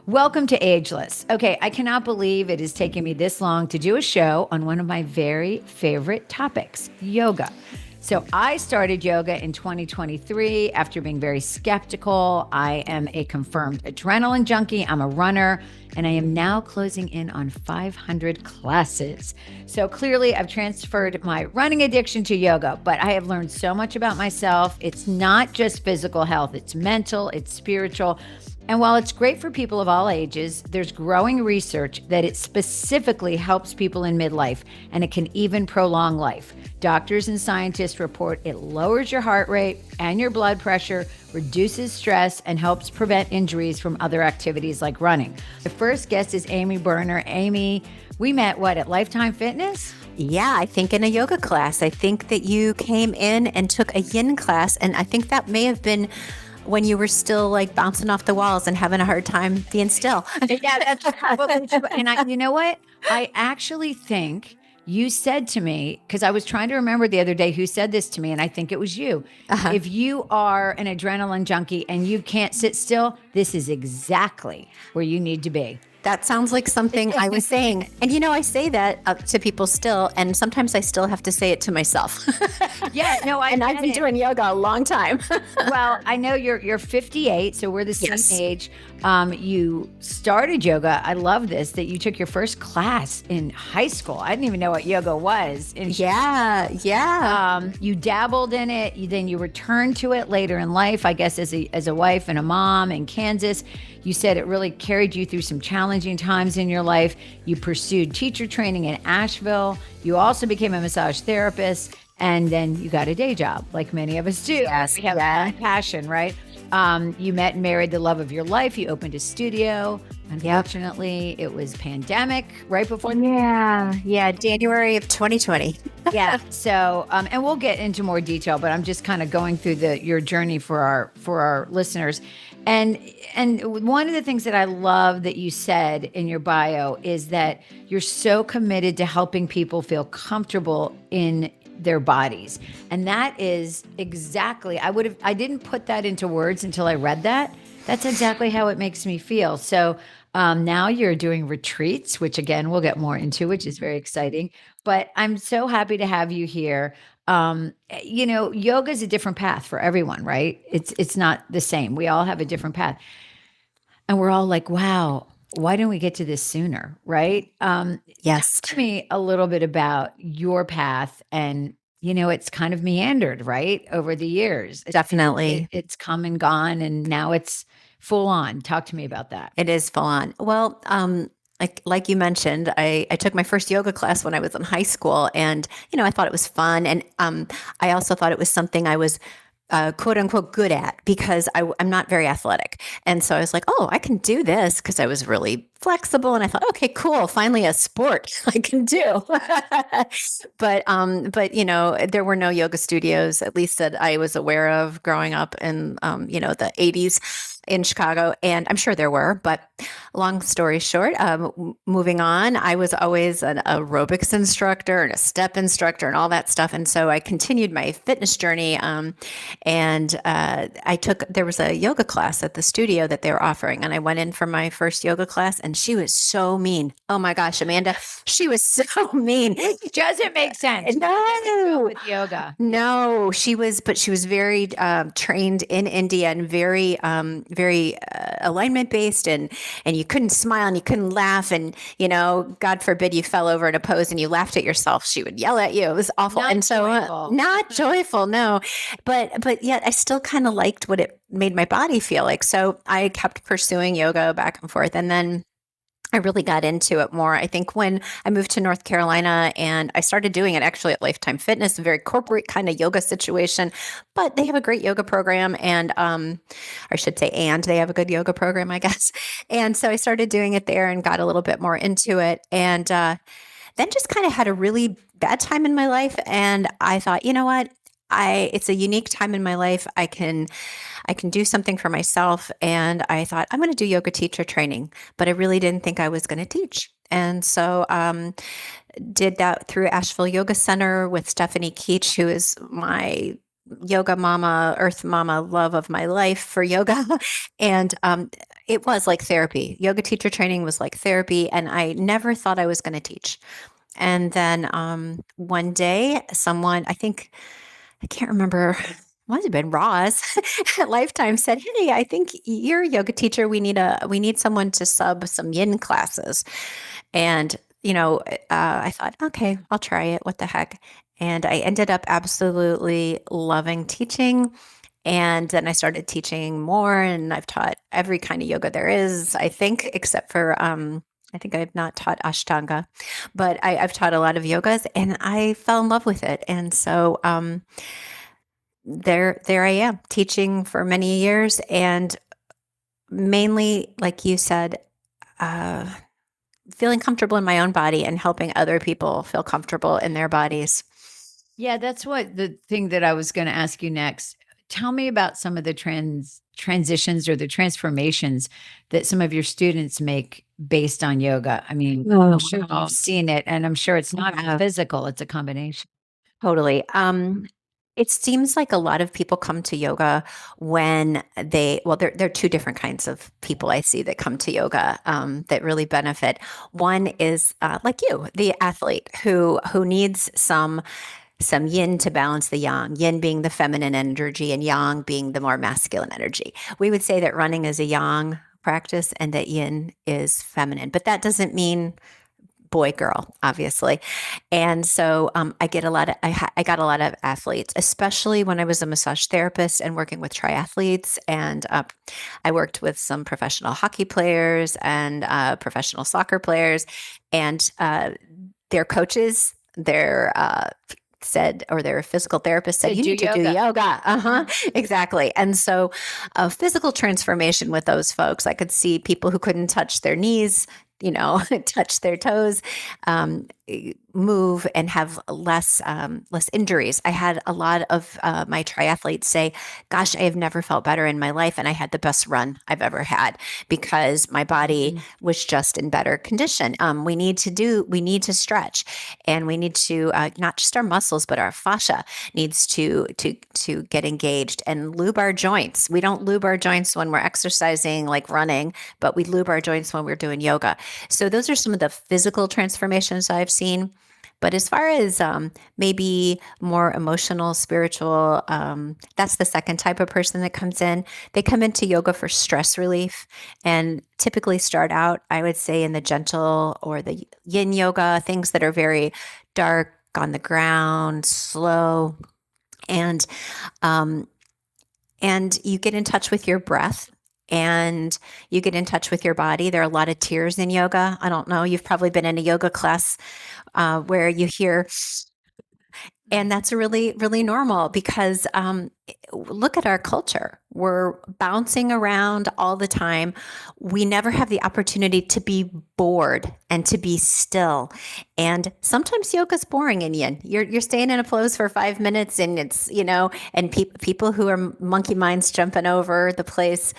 Welcome to Ageless. Okay, I cannot believe it has taken me this long to do a show on one of my very favorite topics, yoga. So, I started yoga in 2023 after being very skeptical. I am a confirmed adrenaline junkie. I'm a runner, and I am now closing in on 500 classes. So, clearly, I've transferred my running addiction to yoga, but I have learned so much about myself. It's not just physical health, it's mental, it's spiritual. And while it's great for people of all ages, there's growing research that it specifically helps people in midlife, and it can even prolong life. Doctors and scientists report it lowers your heart rate and your blood pressure, reduces stress, and helps prevent injuries from other activities like running. The first guest is Amy Boerner. Amy, we met at Lifetime Fitness? Yeah, I think in a yoga class. I think that you came in and took a yin class, and I think that may have been when you were still like bouncing off the walls and having a hard time being still. Yeah, that's and you know what? I actually think you said to me, because I was trying to remember the other day who said this to me, and I think it was you. If you are an adrenaline junkie and you can't sit still, this is exactly where you need to be. That sounds like something I was saying. And I say that to people still, and sometimes I still have to say it to myself. Yeah, no, and I've been doing yoga a long time. Well, I know you're 58, so we're the same age. You started yoga. I love this, that you took your first class in high school. I didn't even know what yoga was. Yeah. You dabbled in it. Then you returned to it later in life, I guess, as a wife and a mom in Kansas. You said it really carried you through some challenging times in your life. You pursued teacher training in Asheville. You also became a massage therapist. And then you got a day job, like many of us do. Yes, we have a passion, right? You met and married the love of your life. You opened a studio. Unfortunately, it was pandemic right before. Yeah, January of 2020. Yeah. So, and we'll get into more detail, but I'm just kind of going through your journey for our listeners. And one of the things that I love that you said in your bio is that you're so committed to helping people feel comfortable in their bodies. And that is exactly, I didn't put that into words until I read that. That's exactly how it makes me feel. So now you're doing retreats, which again, we'll get more into, which is very exciting. But I'm so happy to have you here. Yoga is a different path for everyone, right? It's not the same. We all have a different path. And we're all like, wow, why didn't we get to this sooner? Right? Yes. Talk to me a little bit about your path, and it's kind of meandered, right? Over the years. Definitely. It's come and gone, and now it's full on. Talk to me about that. It is full on. Well, like you mentioned, I took my first yoga class when I was in high school, and I thought it was fun, and I also thought it was something I was quote unquote good at, because I'm not very athletic, and so I was like, oh, I can do this, because I was really flexible, and I thought, okay, cool, finally a sport I can do. but there were no yoga studios, at least that I was aware of growing up in the 80s in Chicago, and I'm sure there were, but long story short, moving on, I was always an aerobics instructor and a step instructor and all that stuff. And so I continued my fitness journey. There was a yoga class at the studio that they were offering. And I went in for my first yoga class, and she was so mean. Oh my gosh, Amanda, she was so mean. It doesn't make sense. No. With yoga. No, she was very trained in India, and very alignment based, and you couldn't smile and you couldn't laugh, and God forbid you fell over in a pose and you laughed at yourself, she would yell at you. It was awful. Not and so joyful. Not joyful, no, but yet I still kind of liked what it made my body feel like. So I kept pursuing yoga back and forth, and then I really got into it more, I think, when I moved to North Carolina, and I started doing it actually at Lifetime Fitness, a very corporate kind of yoga situation, but they have a great yoga program, and I should say, and they have a good yoga program, I guess. And so I started doing it there and got a little bit more into it, and then just kind of had a really bad time in my life. And I thought, you know what? It's a unique time in my life. I can do something for myself. And I thought, I'm going to do yoga teacher training, but I really didn't think I was going to teach. And so did that through Asheville Yoga Center with Stephanie Keach, who is my yoga mama, earth mama love of my life for yoga. And it was like therapy. Yoga teacher training was like therapy. And I never thought I was going to teach. And then one day, someone, I can't remember, might have been Roz at Lifetime said, "Hey, I think you're a yoga teacher. We need someone to sub some yin classes." And I thought, okay, I'll try it. What the heck? And I ended up absolutely loving teaching. And then I started teaching more, and I've taught every kind of yoga there is, I think, except for I think I've not taught Ashtanga, but I've taught a lot of yogas, and I fell in love with it. And so there I am teaching for many years, and mainly, like you said, uh, feeling comfortable in my own body and helping other people feel comfortable in their bodies. Yeah, that's what the thing that I was going to ask you next. Tell me about some of the transitions or the transformations that some of your students make based on yoga. I mean, I'm sure you've seen it, and I'm sure it's not Yeah. physical, it's a combination. Totally. It seems like a lot of people come to yoga when there are two different kinds of people I see that come to yoga that really benefit. One is like you, the athlete who needs some yin to balance the yang, yin being the feminine energy and yang being the more masculine energy. We would say that running is a yang practice and that yin is feminine, but that doesn't mean boy girl, obviously. And so I get a lot of I got a lot of athletes, especially when I was a massage therapist and working with triathletes. And I worked with some professional hockey players and professional soccer players, and their coaches, their said, or their physical therapist said, To you do need to do yoga. yoga. Exactly. And so physical transformation with those folks, I could see people who couldn't touch their knees, touch their toes, move and have less injuries. I had a lot of my triathletes say, "Gosh, I have never felt better in my life, and I had the best run I've ever had because my body was just in better condition." We need to stretch, and we need to not just our muscles, but our fascia needs to get engaged and lube our joints. We don't lube our joints when we're exercising, like running, but we lube our joints when we're doing yoga. So those are some of the physical transformations I've seen. But as far as maybe more emotional, spiritual, that's the second type of person that comes in. They come into yoga for stress relief and typically start out, I would say, in the gentle or the yin yoga, things that are very dark, on the ground, slow. And um, and you get in touch with your breath and you get in touch with your body. There are a lot of tears in yoga. I don't know. You've probably been in a yoga class where you hear, and that's really, really normal because look at our culture. We're bouncing around all the time. We never have the opportunity to be bored and to be still. And sometimes yoga's boring in yin. You're staying in a pose for 5 minutes, and it's, and people who are monkey minds jumping over the place,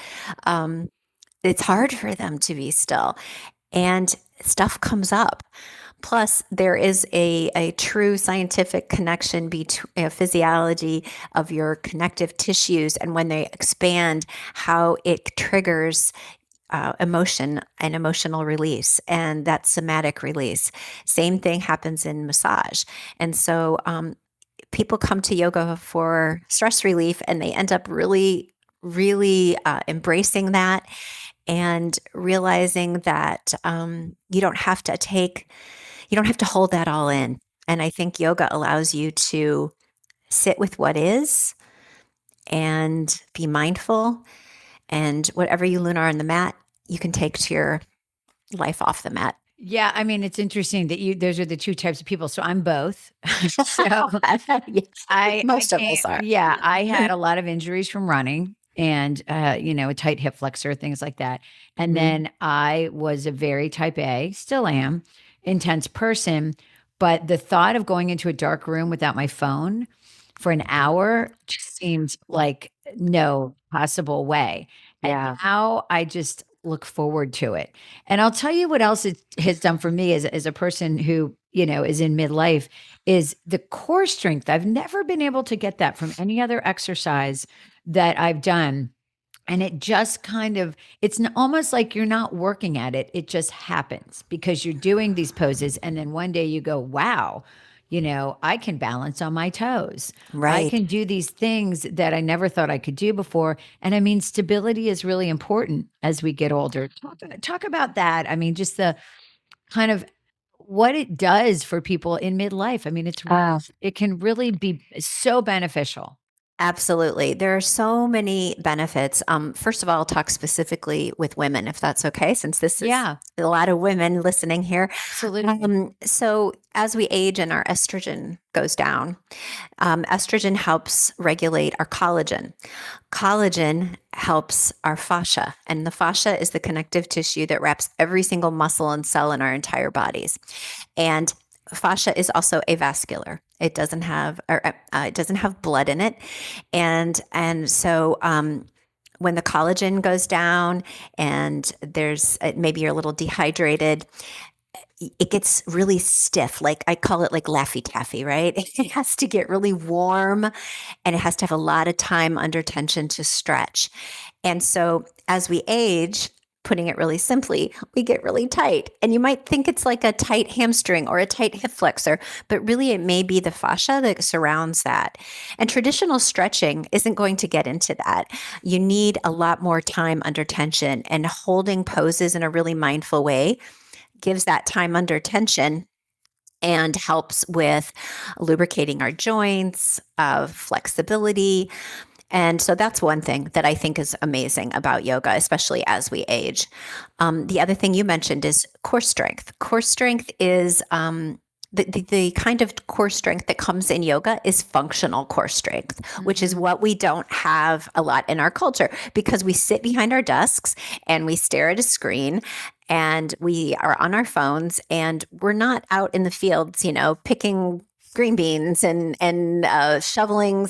it's hard for them to be still. And stuff comes up. Plus, there is a true scientific connection between physiology of your connective tissues, and when they expand, how it triggers emotion and emotional release, and that somatic release. Same thing happens in massage. And so people come to yoga for stress relief, and they end up really, really embracing that and realizing that you don't have to hold that all in. And I think yoga allows you to sit with what is and be mindful. And whatever you learn on the mat, you can take to your life off the mat. Yeah, I mean, it's interesting that those are the two types of people. So I'm both. So Most of us are. yeah, I had a lot of injuries from running and, a tight hip flexor, things like that. And then I was a very type A, still am, intense person. But the thought of going into a dark room without my phone for an hour just seemed like no possible way. And Yeah. now I just look forward to it. And I'll tell you what else it has done for me as a person who, is in midlife is the core strength. I've never been able to get that from any other exercise that I've done. And it just kind of, almost like you're not working at it. It just happens because you're doing these poses. And then one day you go, wow, I can balance on my toes. I Right. can do these things that I never thought I could do before. And I mean, stability is really important as we get older. Talk about that. I mean, just the kind of what it does for people in midlife. I mean, it can really be so beneficial. Absolutely. There are so many benefits. First of all, I'll talk specifically with women, if that's okay, since this is Yeah, a lot of women listening here. absolutely. So, as we age and our estrogen goes down, estrogen helps regulate our collagen. Collagen helps our fascia, and the fascia is the connective tissue that wraps every single muscle and cell in our entire bodies. And fascia is also avascular. It doesn't have blood in it, and so when the collagen goes down, and there's maybe you're a little dehydrated, it gets really stiff. Like I call it like Laffy Taffy, right? It has to get really warm, and it has to have a lot of time under tension to stretch. And so as we age, putting it really simply, we get really tight. And you might think it's like a tight hamstring or a tight hip flexor, but really it may be the fascia that surrounds that. And traditional stretching isn't going to get into that. You need a lot more time under tension, and holding poses in a really mindful way gives that time under tension and helps with lubricating our joints, flexibility. And so that's one thing that I think is amazing about yoga, especially as we age. The other thing you mentioned is core strength. Core strength is the kind of core strength that comes in yoga is functional core strength, which is Mhm. what we don't have a lot in our culture because we sit behind our desks and we stare at a screen and we are on our phones and we're not out in the fields, picking green beans and shoveling,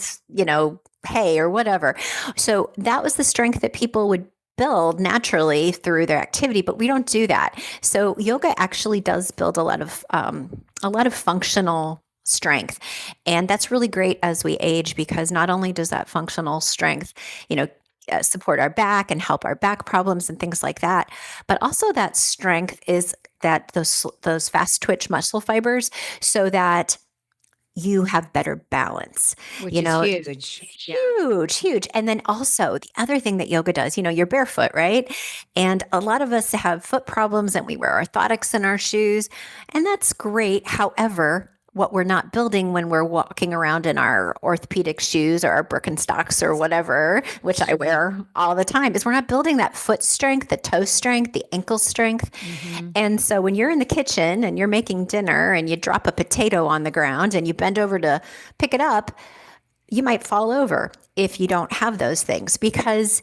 hay or whatever. So that was the strength that people would build naturally through their activity, but we don't do that. So yoga actually does build a lot of functional strength, and that's really great as we age because not only does that functional strength, you know. Support our back and help our back problems and things like that, but also that strength is that those fast twitch muscle fibers, so that you have better balance. Which You is know, huge. Yeah. huge, huge. And then also the other thing that yoga does, you're barefoot, right? And a lot of us have foot problems and we wear orthotics in our shoes, and that's great. However, what we're not building when we're walking around in our orthopedic shoes or our Birkenstocks or whatever, which I wear all the time, is we're not building that foot strength, the toe strength, the ankle strength. Mhm. And so when you're in the kitchen and you're making dinner and you drop a potato on the ground and you bend over to pick it up, you might fall over if you don't have those things because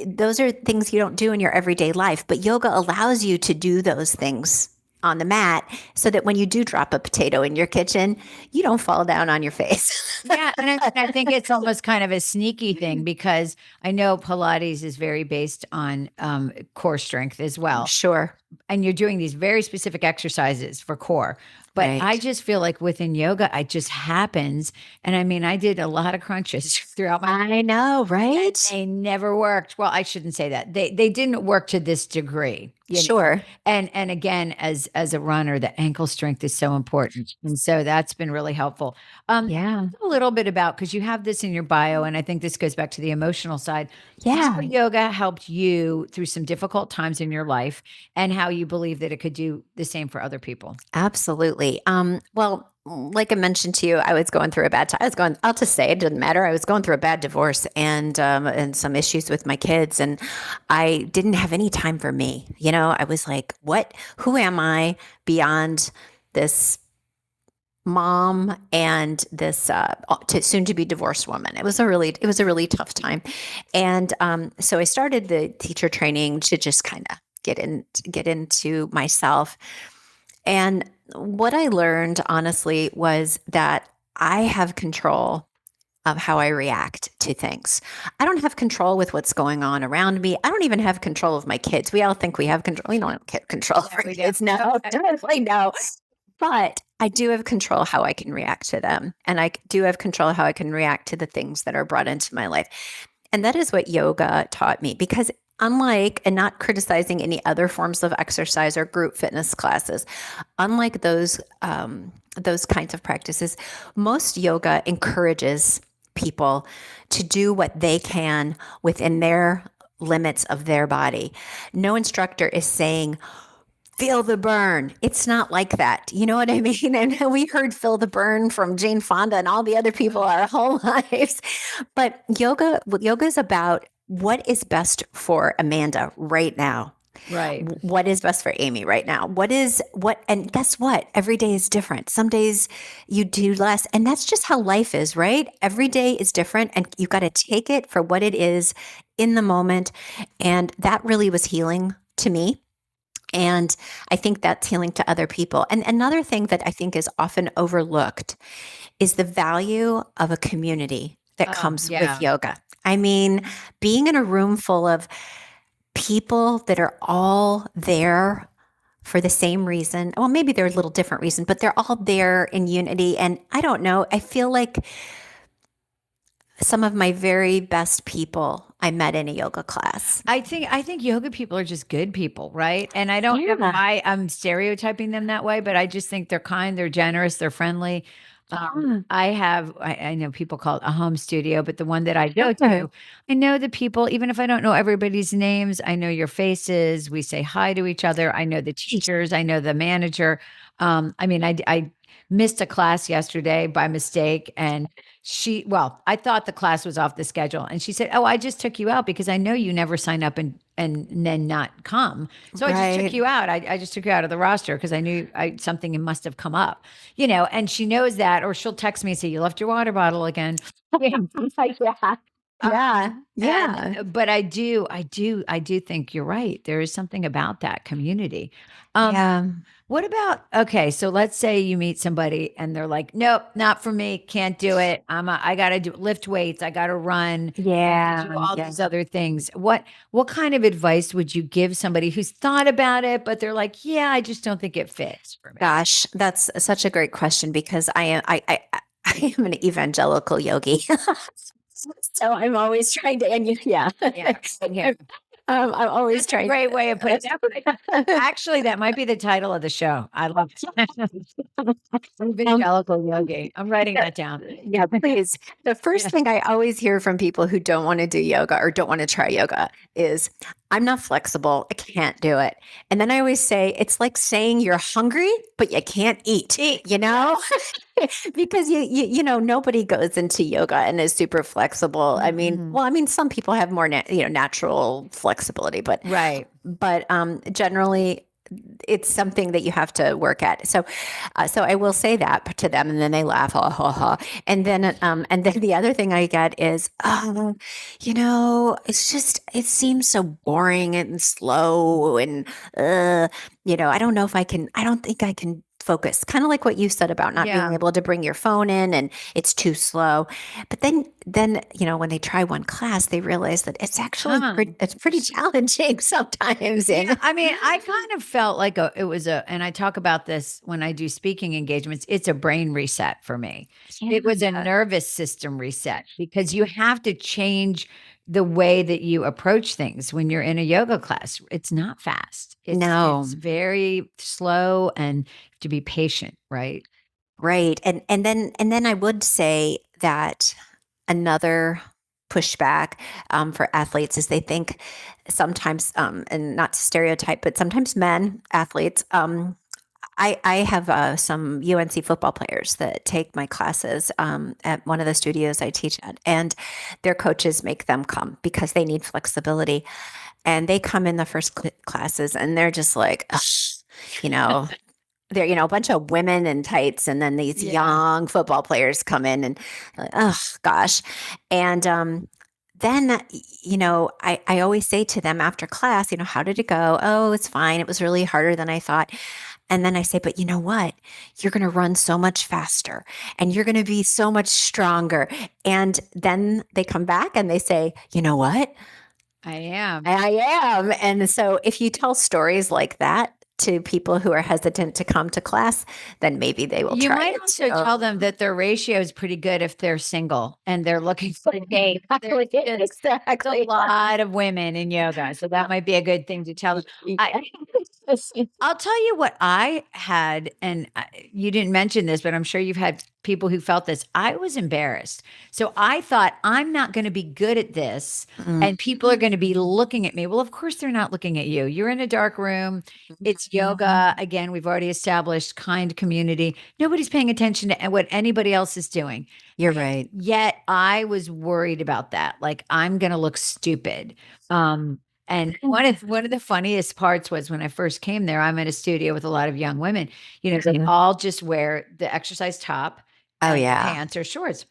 those are things you don't do in your everyday life. But yoga allows you to do those things on the mat so that when you do drop a potato in your kitchen, you don't fall down on your face. Yeah, and I think it's almost kind of a sneaky thing because I know Pilates is very based on core strength as well. Sure. And you're doing these very specific exercises for core. But I Right. just feel like within yoga, it just happens. And I mean, I did a lot of crunches throughout my I know, and right? they never worked. Well, I shouldn't say that. They didn't work to this degree, Sure. And again, as a runner, the ankle strength is so important. And so that's been really helpful. Yeah. A little bit about because you have this in your bio, and I think this goes back to the emotional side. How Yeah. yoga helped you through some difficult times in your life, and how you believe that it could do the same for other people. Absolutely. Well, like I mentioned to you, I was going through a bad time. I'll just say it doesn't matter. I was going through a bad divorce and some issues with my kids, and I didn't have any time for me. I was like, what? Who am I beyond this mom and this soon to be divorced woman? It was a really tough time. And so I started the teacher training to just kind of get into myself. And what I learned honestly was that I have control of how I react to things. I don't have control with what's going on around me. I don't even have control of my kids. We all think we have control. We don't have control of our we kids. don't. No, definitely no. But I do have control how I can react to them. And I do have control how I can react to the things that are brought into my life. And that is what yoga taught me, because unlike, and not criticizing any other forms of exercise or group fitness classes, unlike those kinds of practices, most yoga encourages people to do what they can within their limits of their body. No instructor is saying, feel the burn. It's not like that. You know what I mean? And we heard feel the burn from Jane Fonda and all the other people our whole lives. But yoga is about what is best for Amanda right now. Right. What is best for Amy right now? And guess what? Every day is different. Some days you do less, and that's just how life is, right? Every day is different, and you got to take it for what it is in the moment. And that really was healing to me. And I think that's healing to other people. And another thing that I think is often overlooked is the value of a community that comes with yoga. I mean, being in a room full of people that are all there for the same reason. Well, maybe they're a little different reason, but they're all there in unity. And I don't know, I feel like some of my very best people I met in a yoga class. I think yoga people are just good people, right? And I don't know why I'm stereotyping them that way, but I just think they're kind, they're generous, they're friendly. I know people call it a home studio, but the one that I go to, I know the people, even if I don't know everybody's names, I know your faces. We say hi to each other. I know the teachers. I know the manager. I mean, I missed a class yesterday by mistake, and I thought the class was off the schedule, and she said, "Oh, I just took you out because I know you never sign up and then not come. So I just took you out. I just took you out of the roster because I knew something must have come up, and she knows that, or she'll text me and say, you left your water bottle again." Yeah. But I do think you're right. There is something about that community. Yeah. What about, okay, so let's say you meet somebody and they're like, nope, not for me, can't do it. I gotta lift weights, I gotta run, Yeah. do all these other things. What kind of advice would you give somebody who's thought about it, but they're like, yeah, I just don't think it fits for me? Gosh, that's such a great question, because I am an evangelical yogi. So I'm always trying to, and Yeah. I'm always That's a trying. great way of putting it. Actually, that might be the title of the show. I love it. Evangelical Yogi. I'm writing that down. Yeah, please. The first thing I always hear from people who don't want to do yoga or don't want to try yoga is, I'm not flexible. I can't do it. And then I always say, it's like saying you're hungry, but you can't eat, because nobody goes into yoga and is super flexible. I mean, some people have more, natural flexibility, but Right. Generally it's something that you have to work at. So I will say that to them, and then they laugh, ha ha ha. And then the other thing I get is, it seems so boring and slow, and I don't know if I can. I don't think I can focus. Kind of like what you said about not being able to bring your phone in, and it's too slow. But then when they try one class, they realize that it's actually it's pretty challenging sometimes. Yeah, I mean, I kind of felt like and I talk about this when I do speaking engagements, it's a brain reset for me. It was a nervous system reset, because you have to change the way that you approach things when you're in a yoga class. It's not fast. It's very slow, and to be patient, right? Right. And then I would say that another pushback for athletes is they think sometimes, and not to stereotype, but sometimes men athletes. I have some UNC football players that take my classes at one of the studios I teach at, and their coaches make them come because they need flexibility. And they come in the first classes, and they're just like, ugh, they're, a bunch of women in tights, and then these young football players come in, and oh gosh. And then, I always say to them after class, how did it go? Oh, it's fine. It was really harder than I thought. And then I say, but you know what? You're going to run so much faster and you're going to be so much stronger. And then they come back and they say, you know what? I am. I am. And so if you tell stories like that to people who are hesitant to come to class, then maybe they will You try might it also too. tell them that their ratio is pretty good if they're single and they're looking for a date. There's just a Exactly. lot of women in yoga, so that might be a good thing to tell them. I'll tell you what I had, and you didn't mention this, but I'm sure you've had people who felt this. I was embarrassed. So I thought, I'm not going to be good at this, Mm. and people are going to be looking at me. Well, of course, they're not looking at you. You're in a dark room. It's yoga. Again, we've already established kind community. Nobody's paying attention to what anybody else is doing. You're right. Yet I was worried about that. Like, I'm going to look stupid. And one of the funniest parts was when I first came there, I'm in a studio with a lot of young women. They all just wear the exercise top Oh, and yeah. pants or shorts.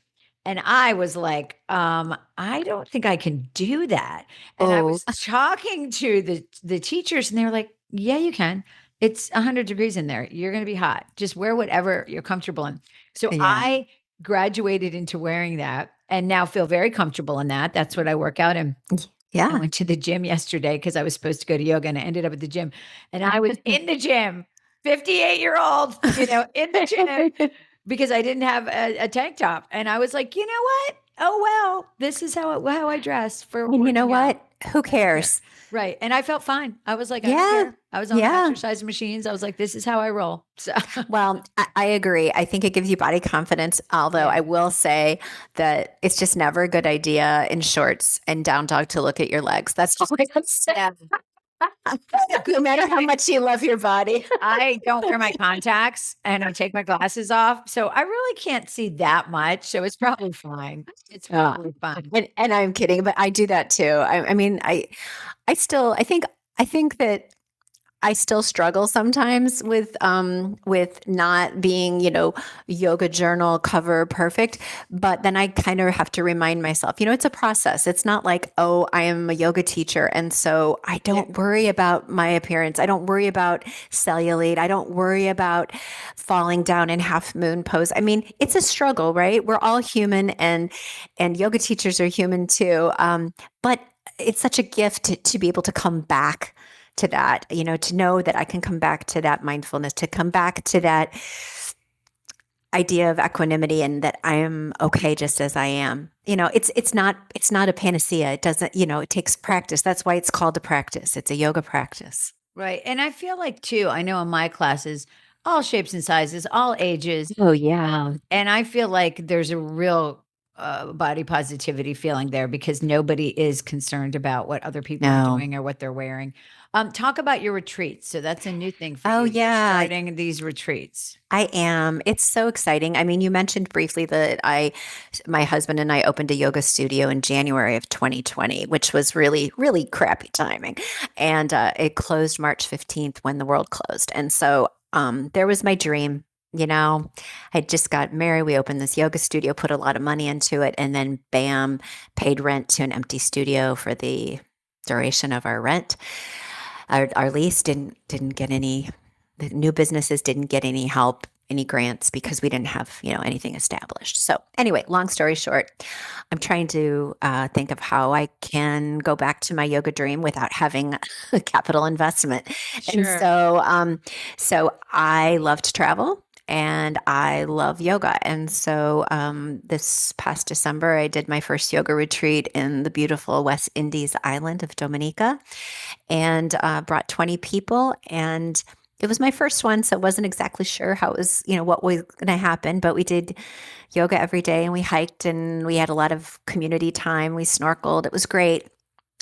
And I was like, I don't think I can do that. And I Oh, was talking to the teachers, and they were like, yeah, you can. It's 100 degrees in there. You're going to be hot. Just wear whatever you're comfortable in. So yeah. I graduated into wearing that and now feel very comfortable in that. That's what I work out in. I Yeah. went to the gym yesterday because I was supposed to go to yoga and I ended up at the gym. And I was in the gym, 58-year-old, in the gym because I didn't have a tank top. And I was like, you know what? Oh, well, this is how I dress for And you know working out. what? Who I don't care. cares? Right. And I felt fine. I was like, I don't Yeah. care. I was on the Yeah. exercise machines. I was like, this is how I roll. So Well, I agree. I think it gives you body confidence. Although yeah. I will say that it's just never a good idea in shorts and down dog to look at your legs. That's all I can say. Yeah. No matter how much you love your body. I don't wear my contacts and I take my glasses off. So I really can't see that much. So it's probably fine. It's Uh, probably fine. and I'm kidding, but I do that too. I mean, I think that I still struggle sometimes with not being, yoga journal cover perfect. But then I kind of have to remind myself, it's a process. It's not like, oh, I am a yoga teacher. And so I don't worry about my appearance. I don't worry about cellulite. I don't worry about falling down in half moon pose. I mean, it's a struggle, right? We're all human and yoga teachers are human too. But it's such a gift to be able to come back to that, to know that I can come back to that mindfulness, to come back to that idea of equanimity and that I am okay just as I am. It's not a panacea. It doesn't, it takes practice. That's why it's called a practice. It's a yoga practice. Right. And I feel like, too, I know in my classes, all shapes and sizes, all ages. Oh, yeah. And I feel like there's a real body positivity feeling there because nobody is concerned about what other people are No. doing or what they're wearing. Talk about your retreats. So that's a new thing for Oh, you. You're yeah. starting these retreats. I am. It's so exciting. I mean, you mentioned briefly that my husband and I opened a yoga studio in January of 2020, which was really, really crappy timing. And it closed March 15th when the world closed. And so there was my dream. I just got married. We opened this yoga studio, put a lot of money into it, and then bam, paid rent to an empty studio for the duration of our rent. Our lease didn't get any. The new businesses didn't get any help, any grants because we didn't have anything established. So anyway, long story short, I'm trying to think of how I can go back to my yoga dream without having a capital investment. And Sure. so I love to travel. And I love yoga. And so this past December, I did my first yoga retreat in the beautiful West Indies island of Dominica and brought 20 people. And it was my first one, so I wasn't exactly sure how it was, what was going to happen. But we did yoga every day and we hiked and we had a lot of community time. We snorkeled. It was great.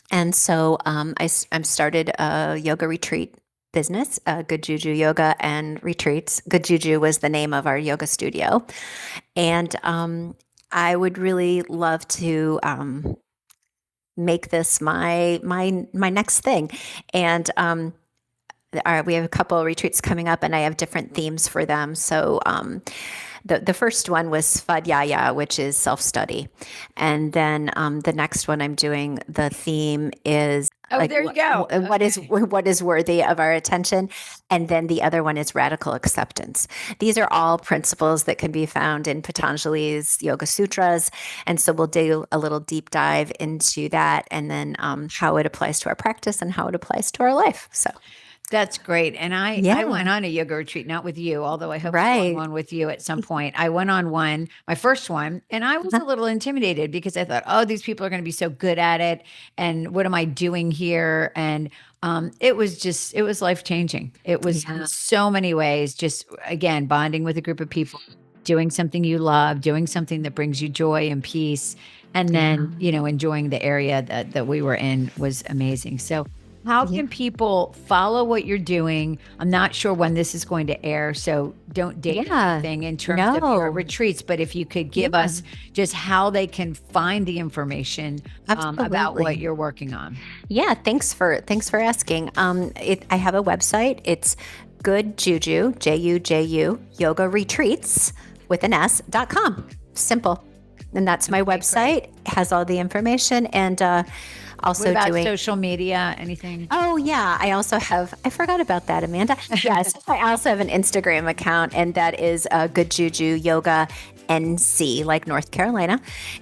And so I started a yoga retreat business, Good Juju Yoga and Retreats. Good Juju was the name of our yoga studio. And I would really love to make this my next thing. And we have a couple of retreats coming up and I have different themes for them. So the first one was Svadhyaya, which is self-study. And then the next one I'm doing, the theme is Oh, there you go. what is worthy of our attention. And then the other one is radical acceptance. These are all principles that can be found in Patanjali's Yoga Sutras. And so we'll do a little deep dive into that, and then how it applies to our practice and how it applies to our life. So That's great. And I Yeah. went on a yoga retreat, not with you, although I hope to go Right. on one with you at some point. I went on one, my first one, and I was a little intimidated because I thought, oh, these people are going to be so good at it. And what am I doing here? And it was life changing. It was in so many ways, just again, bonding with a group of people, doing something you love, doing something that brings you joy and peace. And then, enjoying the area that we were in was amazing. So, how can people follow what you're doing? I'm not sure when this is going to air, so don't date anything in terms of your retreats. But if you could give us just how they can find the information about what you're working on. Yeah, thanks for asking. I have a website. It's Good Juju, Juju, Yoga Retreats with an S.com. Simple. And that's my website. It has all the information, and also What about doing social media, anything? Oh, yeah. I forgot about that, Amanda. Yes. I also have an Instagram account, and that is Good Juju Yoga NC, like North Carolina.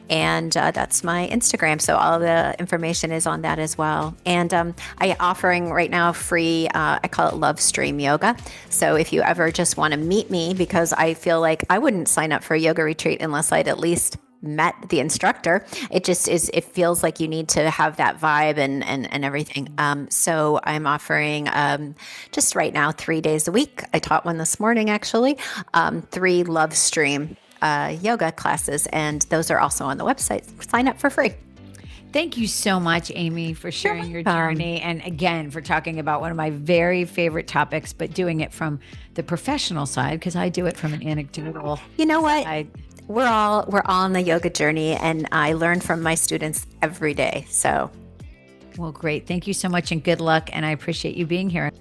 And that's my Instagram. So all the information is on that as well. And I offering right now free, I call it Love Stream Yoga. So if you ever just want to meet me, because I feel like I wouldn't sign up for a yoga retreat unless I'd at least met the instructor. It just is, it feels like you need to have that vibe and everything. So I'm offering just right now 3 days a week. I taught one this morning, actually, 3 Love Stream yoga classes. And those are also on the website. Sign up for free. Thank you so much, Amy, for sharing your journey. And again, for talking about one of my very favorite topics, but doing it from the professional side, because I do it from an anecdotal. You know what? side. We're all on the yoga journey, and I learn from my students every day. So, Well, great. Thank you so much and good luck. And I appreciate you being here.